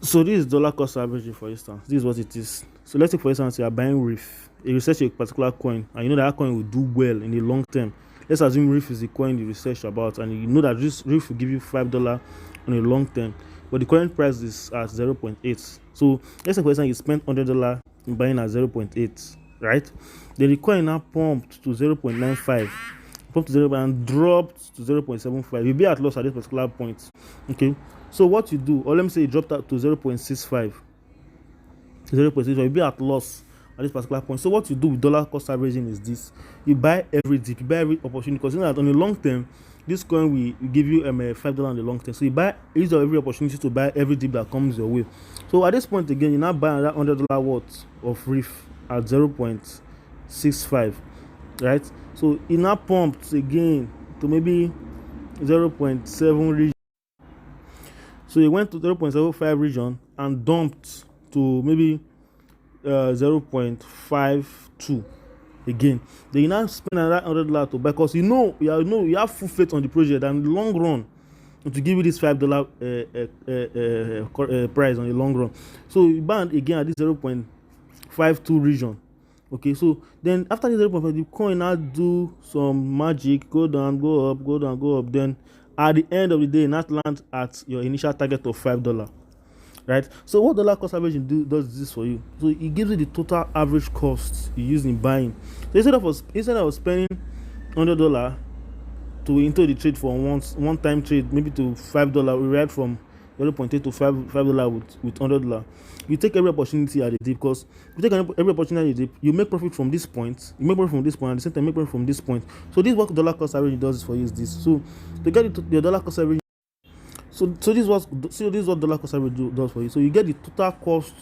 So this is dollar cost averaging, for instance. This is what it is. So let's say, for instance, you are buying RIF. You research a particular coin, and you know that coin will do well in the long term. Let's assume RIF is the coin you research about, and you know that this RIF will give you $5 on a long term, but the current price is at 0.8. So let's say, for example, you spent $100 in buying at 0.8, right? Then the coin now pumped to 0.95, pumped to 0 and dropped to 0.75. You'll be at loss at this particular point. Okay, so what you do, or let me say you dropped out to 0.65, you'll be at loss at this particular point. So what you do with dollar cost averaging is this: you buy every dip, you buy every opportunity, because you know that on the long term this coin will give you $5 on the long term. So you buy each of every opportunity to buy every dip that comes your way. So at this point again, you now buy another $100 worth of RIF at 0.65, right? So it now pumped again to maybe 0.7 region. So it went to 0.75 region and dumped to maybe 0.52 again. Then you now spend another $100 to buy, because you have full faith on the project and in the long run to give you this $5 price on the long run. So you buy again at this 0.52 region. Okay, so then after the 0.5, the coin now do some magic, go down, go up, go down, go up. Then at the end of the day, not land at your initial target of $5. Right? So what dollar cost averaging does this for you? So it gives you the total average cost you use in buying. So instead of spending $100 to into the trade for one time trade, maybe to $5, we ride from 0.8 to $5 with $100. You take every opportunity at the dip, because you take every opportunity at the dip, you make profit from this point, you make profit from this point, at the same time make profit from this point. So this is what dollar cost averaging does for you is this. So to get the dollar cost averaging, so this is what dollar cost average does for you. So you get the total cost,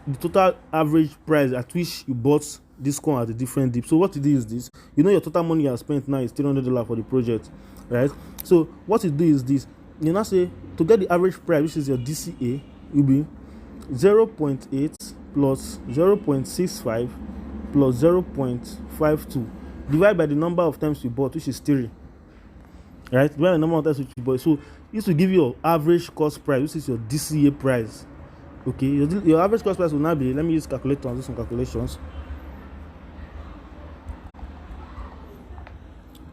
the total average price at which you bought this coin at a different dip. So what you do is this: you know your total money you have spent now is $300 for the project, right? So what you do is this: you now say to get the average price, which is your D.C.A, will be 0.8 plus 0.65 plus 0.52 divided by the number of times you bought, which is 3. Right? Divide the number of times which you bought. So this will give you your average cost price, which is your D.C.A price. Okay, your average cost price will now be, let me use calculator and do some calculations.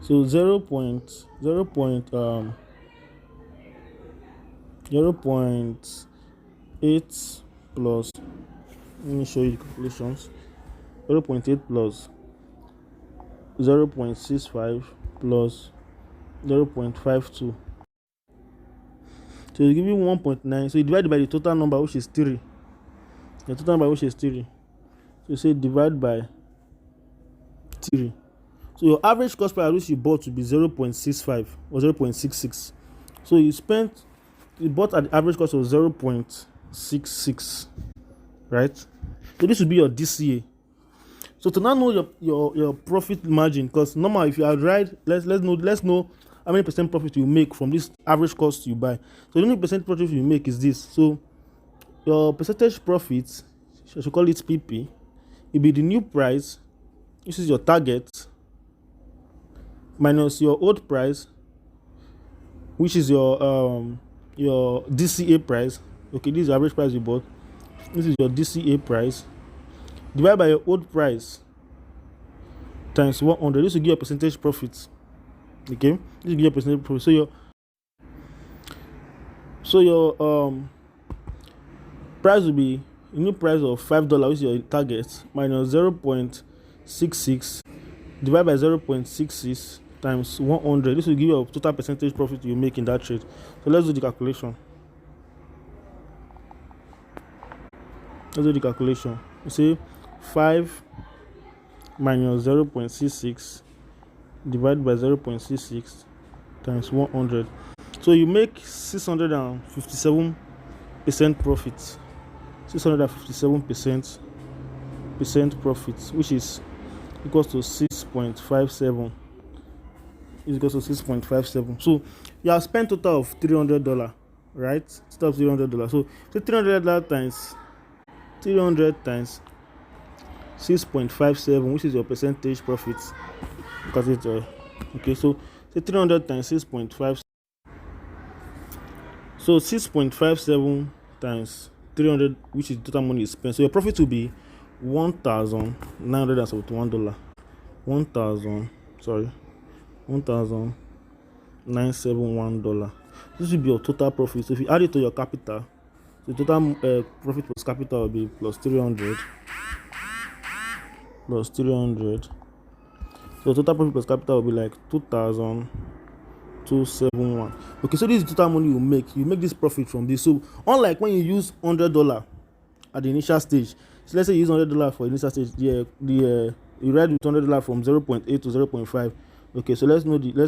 So 0.8 plus, let me show you the calculations. 0.8 plus 0.65 plus 0.52. So it give you 1.9. So you divide by the total number, which is 3. The total number, which is 3. So you say divide by 3. So your average cost price which you bought to be 0.65 or 0.66. So you bought at the average cost of 0.66, right? So this will be your D.C.A. So to now know your profit margin, because normal if you are right, let's know how many percent profit you make from this average cost you buy. So the only percent profit you make is this. So your percentage profit, I should call it PP, will be the new price. This is your target minus your old price, which is your D.C.A price. Okay, this is the average price you bought. This is your D.C.A price divided by your old price times 100. This will give you a percentage profit. Okay, this will give you a percentage profit. So your price will be a new price of $5, which is your target, minus 0.66 divided by 0.66 times 100. This will give you a total percentage profit you make in that trade. So let's do the calculation. You see 5 minus 0.66 divided by 0.66 times 100. So you make 657% profit. 657% profit, which is equals to 6.57. Is equals to 6.57. So you have spent total of $300, right? Stop $300. So $300 times 300 times 6.57, which is your percentage profit. Because it's okay. So 300 times 6.5. So 6.57 times 300, which is the total money you spent. So your profit will be $1,971. $1,971. This will be your total profit. So if you add it to your capital, the total profit plus capital will be plus 300. So total profit plus capital will be like 2,271. Okay, so this is the total money you make. You make this profit from this. So unlike when you use $100 at the initial stage, so let's say you use $100 for initial stage, you ride with $100 from 0.8 to 0.5. Okay, so let's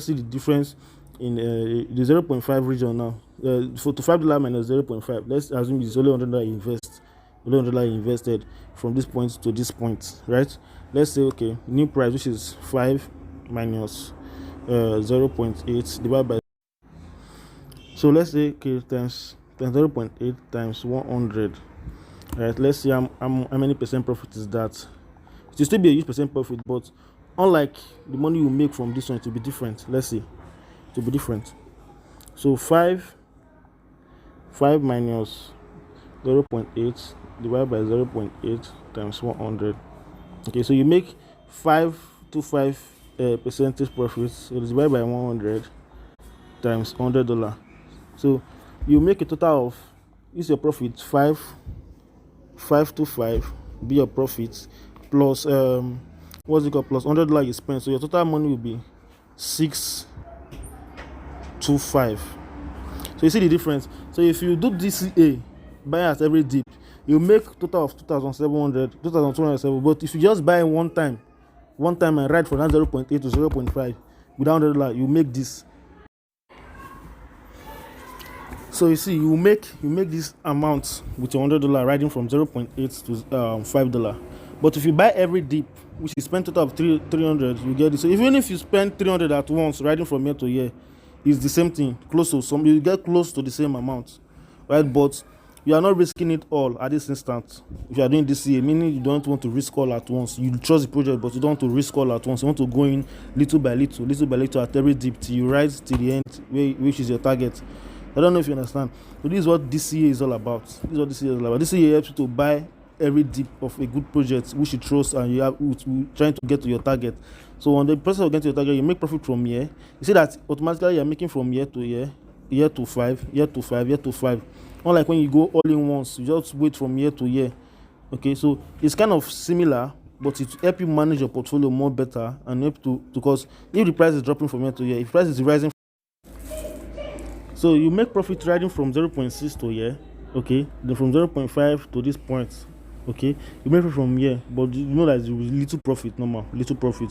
see the difference in the 0.5 region now. For to $5 minus 0.5, let's assume it's only $100 invested from this point to this point, right? Let's say, okay, new price, which is 5 minus 0.8 divided by, so let's say, okay, times 0.8 times 100, right? Let's see how many percent profit is that. It will still be a huge percent profit, but unlike the money you make from this one, it will be different. Let's see, it will be different. So 5 minus 0.8 divided by 0.8 times 100. Okay, so you make 525 percentage profits. So it's divided by 100 times $100. So you make a total of, is your profit 525 be your profit plus what's it called, plus $100 you spend. So your total money will be 625. So you see the difference. So if you do D.C.A, buy at every dip, you make total of 2,207. But if you just buy one time and ride from that 0.8 to 0.5 without $100, you make this. So you see, you make this amount with your $100 riding from 0.8 to $5. But if you buy every dip, which you spend total of 300, you get it. So even if you spend 300 at once riding from year to year, it's the same thing, you get close to the same amount, right? But you are not risking it all at this instant. If you are doing DCA, meaning you don't want to risk all at once. You trust the project, but you don't want to risk all at once. You want to go in little by little at every dip till you rise to the end, which is your target. I don't know if you understand. So this is what DCA is all about. DCA helps you to buy every dip of a good project which you trust and you are trying to get to your target. So on the process of getting to your target, you make profit from year. You see that automatically you're making from year to year to 5, year to 5, year to 5. Unlike when you go all in once, you just wait from year to year. Okay, so it's kind of similar, but it will help you manage your portfolio more better and help to, because if the price is dropping from year to year, if the price is rising, so you make profit riding from 0.6 to year, okay, then from 0.5 to this point, okay, you make it from here, but you know that there is little profit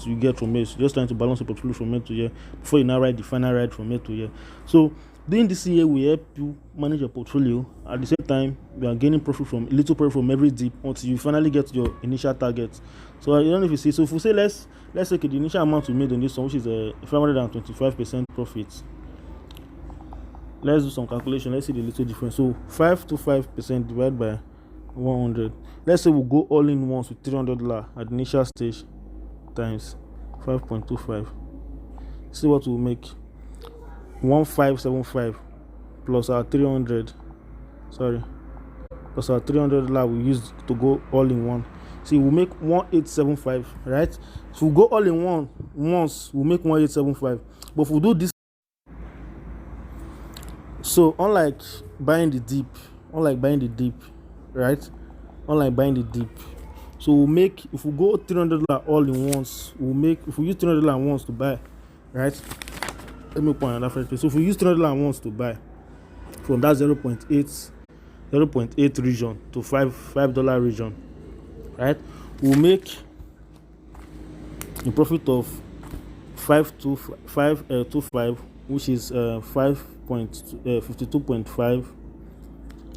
you get from here. So just trying to balance your portfolio from year to year before you now ride the final ride from year to year. So doing this year will help you manage your portfolio. At the same time, you are gaining profit from every dip until you finally get to your initial target. So I don't know if you see. So if we say let's say the initial amount we made on this one, which is a 525% profit. Let's do some calculation. Let's see the little difference. So 525% divided by 100. Let's say we'll go all in once with $300 at the initial stage times 5.25. See what we'll make. 1575 plus our 300. Plus our $300 we used to go all in one. See, we'll make 1875, right? So we'll go all in one once, we'll make 1875. But if we do this, so unlike buying the dip, right? So we'll make, if we go $300 all in once, if we use $300 once to buy, right? Let me point another place. So if we use $300 once to buy from that 0.8 region to $5 region, right? We'll make a profit of 525, which is 52.5,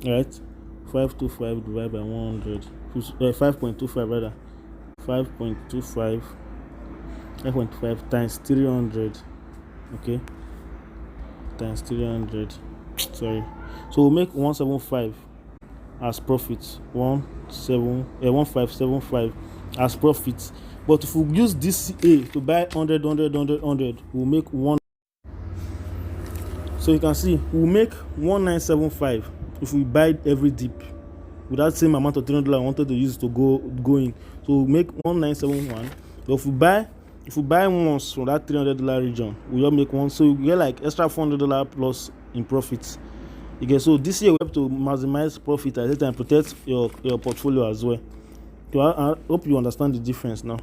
right? 525 divided by 100, 5.25 rather, 5.25 times 300, okay, times 300, sorry. So we'll make 175 as profit, 1575 as profit. But if we use D.C.A to buy 100, we'll make 1. So you can see we'll make 1975 if we buy every dip, with that same amount of $300 I wanted to use to go in. So make 1971. But if you buy once from that $300 region, we just make one, so you get like extra $400 plus in profits. You get, so this year we have to maximize profit at the time, protect your portfolio as well. So I hope you understand the difference now.